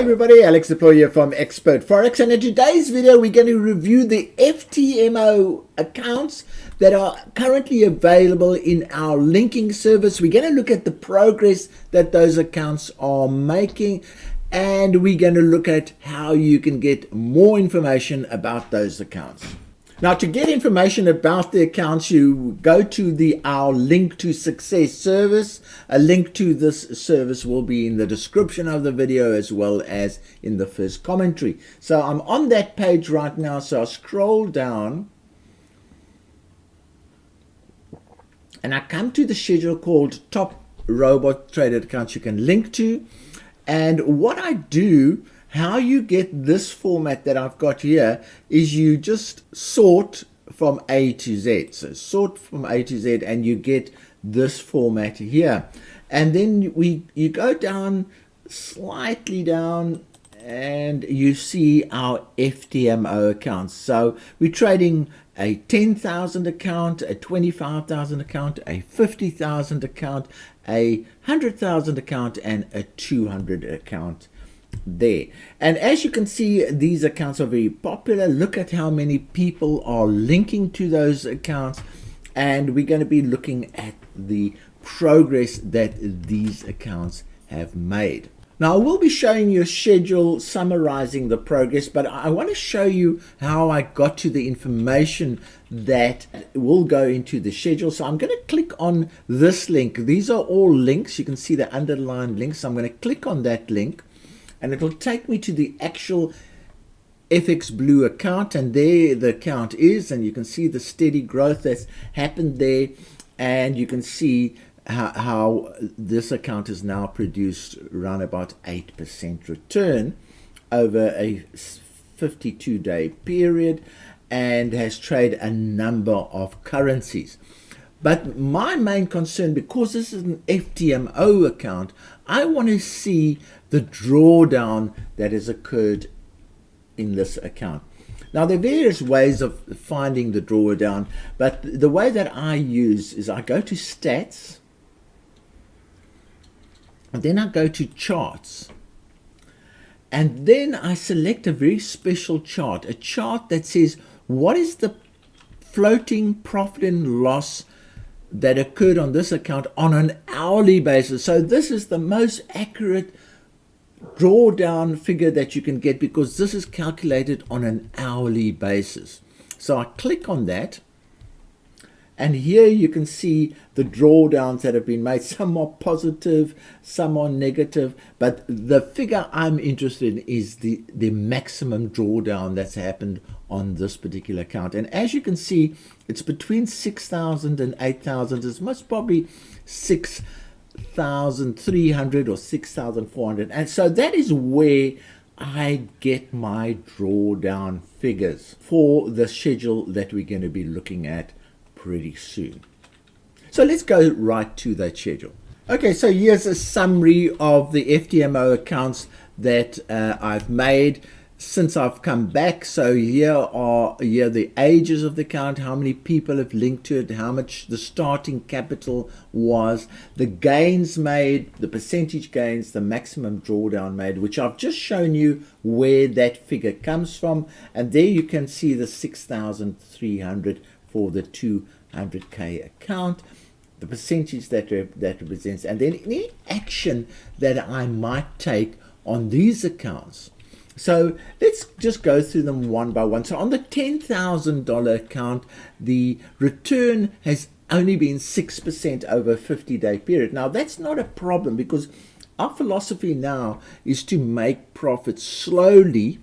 everybody, Alex here from Expert4x, and in today's video we're going to review the FTMO accounts that are currently available in our linking service. We're going to look at the progress that those accounts are making, and we're going to look at how you can get more information about those accounts. Now, to get information about the accounts, you go to our link to Success service. A link to this service will be in the description of the video as well as in the first commentary. So I'm on that page right now, so I'll scroll down and I come to the schedule called Top Robot Traded Accounts you can link to. And what I do, how you get this format that I've got here, is you just sort from A to Z. So sort from A to Z and you get this format here. And then you go down, slightly down, and you see our FTMO accounts. So we're trading a 10,000 account, a 25,000 account, a 50,000 account, a 100,000 account, and a 200 account there. And as you can see, these accounts are very popular. Look at how many people are linking to those accounts, and we're going to be looking at the progress that these accounts have made. Now, I will be showing you a schedule summarizing the progress, but I want to show you how I got to the information that will go into the schedule. So I'm going to click on this link. These are all links. You can see the underlined links. So I'm going to click on that link, and it will take me to the actual FX Blue account, and there the account is, and you can see the steady growth that's happened there, and you can see how this account has now produced around about 8% return over a 52-day period and has traded a number of currencies. But my main concern, because this is an FTMO account, I want to see the drawdown that has occurred in this account. Now, there are various ways of finding the drawdown, but the way that I use is I go to stats, and then I go to charts, and then I select a very special chart, a chart that says what is the floating profit and loss that occurred on this account on an hourly basis. So this is the most accurate drawdown figure that you can get, because this is calculated on an hourly basis. So I click on that, and here you can see the drawdowns that have been made. Some are positive, some are negative, but the figure I'm interested in is the maximum drawdown that's happened on this particular account. And as you can see, it's between 6,000 and 8,000. It's most probably 6,300 or 6,400. And so that is where I get my drawdown figures for the schedule that we're going to be looking at pretty soon. So let's go right to that schedule. Okay, so here's a summary of the FTMO accounts that I've made since I've come back. So here are the ages of the account, how many people have linked to it, how much the starting capital was, the gains made, the percentage gains, the maximum drawdown made, which I've just shown you where that figure comes from. And there you can see the 6,300 for the 200K account, the percentage that represents, and then any action that I might take on these accounts. So let's just go through them one by one. So on the $10,000 account, the return has only been 6% over a 50-day period. Now, that's not a problem, because our philosophy now is to make profits slowly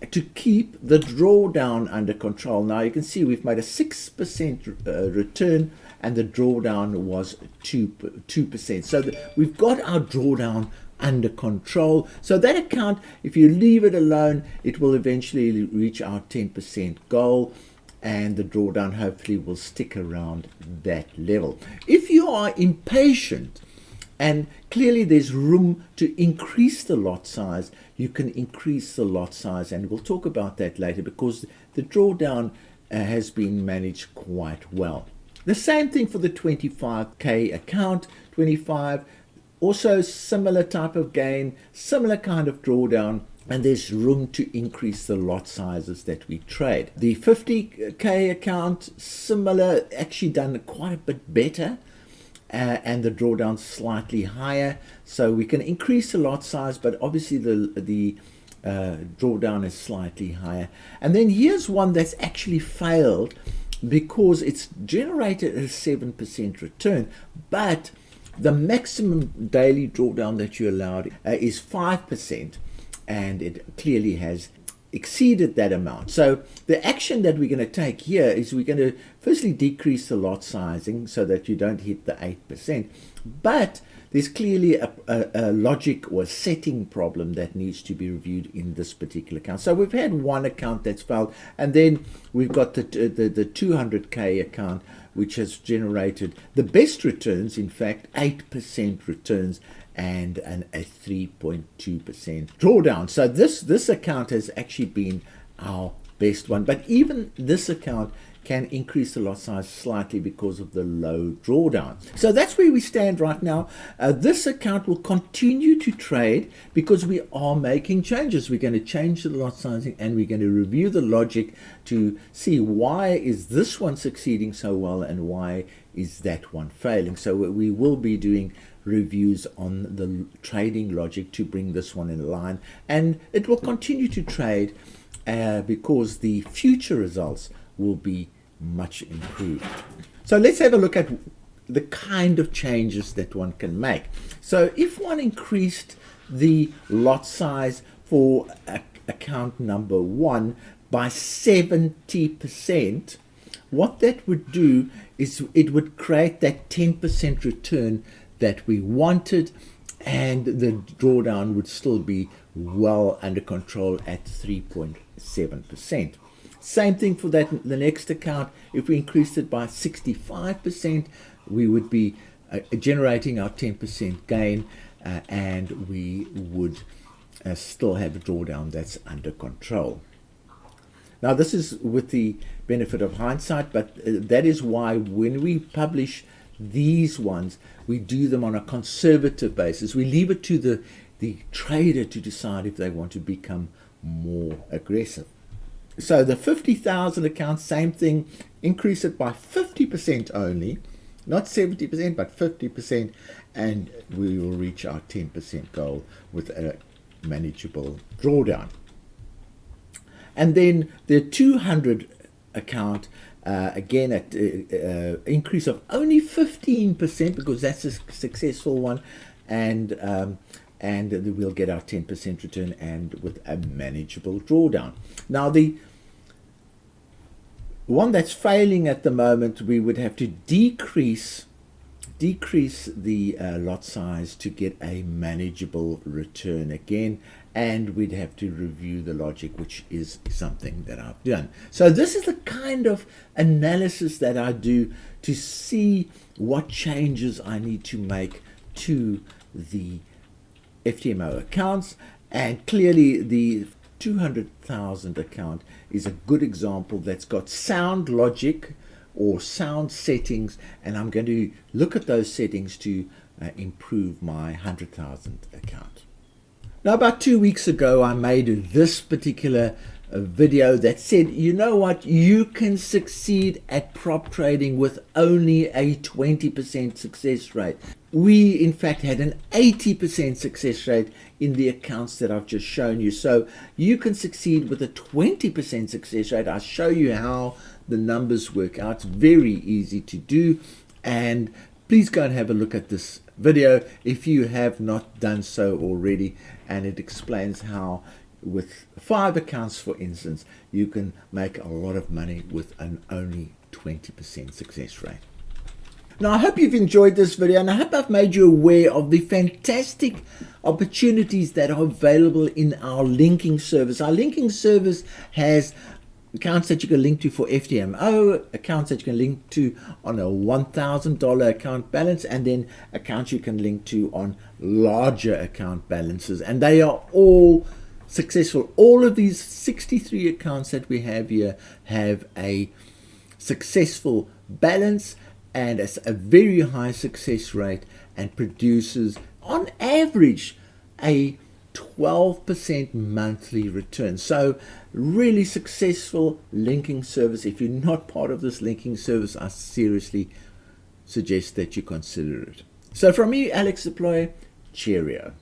to keep the drawdown under control. Now you can see we've made a 6% return, and the drawdown was 2%. So we've got our drawdown under control. So that account, if you leave it alone, it will eventually reach our 10% goal, and the drawdown hopefully will stick around that level. If you are impatient, and clearly there's room to increase the lot size, you can increase the lot size, and we'll talk about that later, because the drawdown has been managed quite well. The same thing for the 25K account. 25, Also similar type of gain, similar kind of drawdown, and there's room to increase the lot sizes that we trade. The 50k account, similar, actually done quite a bit better, and the drawdown slightly higher, so we can increase the lot size, but obviously the drawdown is slightly higher. And then here's one that's actually failed because it's generated a 7% return, but the maximum daily drawdown that you're allowed is 5%, and it clearly has exceeded that amount. So the action that we're going to take here is we're going to firstly decrease the lot sizing so that you don't hit the 8%, but there's clearly a logic or a setting problem that needs to be reviewed in this particular account. So we've had one account that's failed, and then we've got the 200k account, which has generated the best returns, in fact 8% returns and a 3.2% drawdown. So this account has actually been our best one, but even this account can increase the lot size slightly because of the low drawdown. So that's where we stand right now. This account will continue to trade because we are making changes. We're going to change the lot sizing, and we're going to review the logic to see why is this one succeeding so well and why is that one failing. So we will be doing reviews on the trading logic to bring this one in line, and it will continue to trade because the future results will be much improved. So let's have a look at the kind of changes that one can make. So if one increased the lot size for account number 1 by 70%, what that would do is it would create that 10% return that we wanted, and the drawdown would still be well under control at 3.7%. Same thing for the next account. If we increased it by 65%, we would be generating our 10% gain, and we would still have a drawdown that's under control. Now, this is with the benefit of hindsight, but that is why when we publish these ones, we do them on a conservative basis. We leave it to the trader to decide if they want to become more aggressive. So the 50,000 account, same thing, increase it by 50% only, not 70%, but 50%, and we will reach our 10% goal with a manageable drawdown. And then the 200 account, again, at increase of only 15%, because that's a successful one, and we'll get our 10% return and with a manageable drawdown. Now, the one that's failing at the moment, we would have to decrease the lot size to get a manageable return again, and we'd have to review the logic, which is something that I've done. So this is the kind of analysis that I do to see what changes I need to make to the FTMO accounts, and clearly the 200,000 account is a good example that's got sound logic or sound settings, and I'm going to look at those settings to improve my 100,000 account. Now, about 2 weeks ago, I made this particular video that said, you know what, you can succeed at prop trading with only a 20% success rate. We, in fact, had an 80% success rate in the accounts that I've just shown you. So you can succeed with a 20% success rate. I'll show you how the numbers work out. It's very easy to do. And please go and have a look at this video if you have not done so already. And it explains how with 5 accounts, for instance, you can make a lot of money with an only 20% success rate. Now, I hope you've enjoyed this video, and I hope I've made you aware of the fantastic opportunities that are available in our linking service. Our linking service has accounts that you can link to for FTMO, accounts that you can link to on a $1,000 account balance, and then accounts you can link to on larger account balances. And they are all successful. All of these 63 accounts that we have here have a successful balance and a very high success rate, and produces on average a 12% monthly return. So really successful linking service. If you're not part of this linking service, I seriously suggest that you consider it. So from me, Alex Deploy, cheerio.